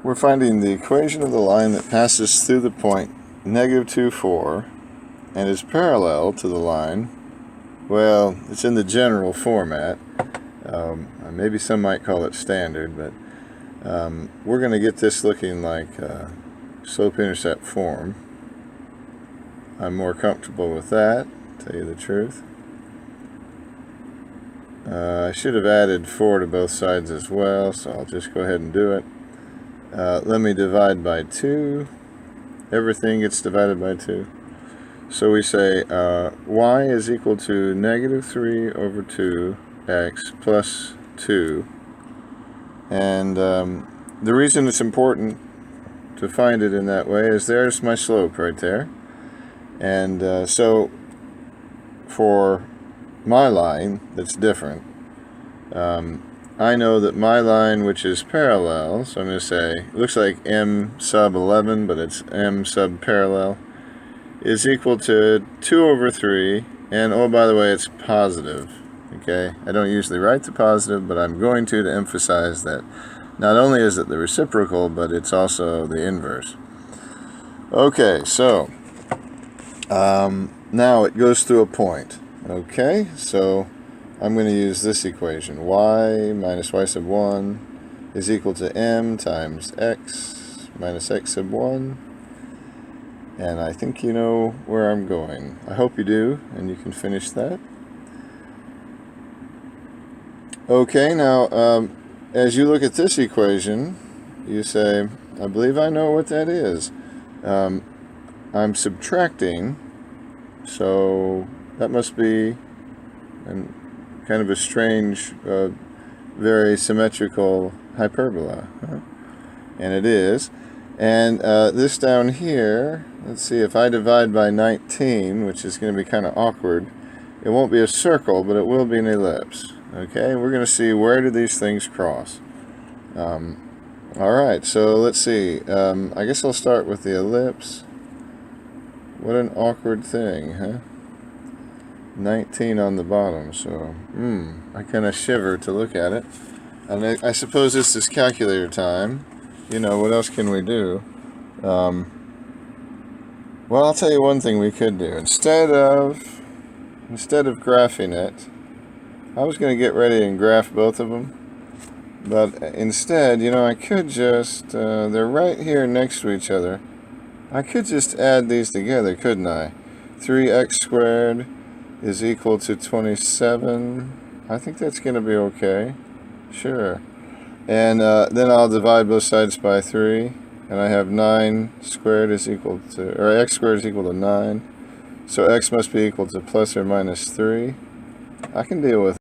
we're finding the equation of the line that passes through the point -2, 4 and is parallel to the line. Well, it's in the general format. Maybe some might call it standard, but we're going to get this looking like slope-intercept form. I'm more comfortable with that, to tell you the truth. I should have added 4 to both sides as well, so I'll just go ahead and do it. Let me divide by 2. Everything gets divided by 2. So we say y is equal to -3 over 2x plus 2. And the reason it's important to find it in that way is there's my slope right there. And so for my line that's different, I know that my line, which is parallel, so I'm going to say, it looks like m sub 11, but it's m sub parallel, is equal to 2 over 3, and oh, by the way, it's positive. Okay, I don't usually write the positive, but I'm going to emphasize that not only is it the reciprocal, but it's also the inverse. Okay, so now it goes through a point. Okay, so I'm going to use this equation. Y minus y sub 1 is equal to m times x minus x sub 1. And I think you know where I'm going. I hope you do, and you can finish that. Okay, now as you look at this equation, you say, I believe I know what that is. I'm subtracting, so that must be kind of a strange, very symmetrical hyperbola. And it is. And this down here, let's see, if I divide by 19, which is going to be kind of awkward, it won't be a circle, but it will be an ellipse. Okay, we're going to see where do these things cross. Alright, so let's see. I guess I'll start with the ellipse. What an awkward thing, huh? 19 on the bottom, so I kind of shiver to look at it. And I suppose this is calculator time. You know, what else can we do? Well, I'll tell you one thing we could do. Instead of graphing it, I was going to get ready and graph both of them. But instead, you know, I could just, they're right here next to each other. I could just add these together, couldn't I? 3x squared is equal to 27. I think that's going to be okay. Sure. And then I'll divide both sides by 3. And I have 9 squared is equal to, or x squared is equal to 9. So x must be equal to plus or minus 3. I can deal with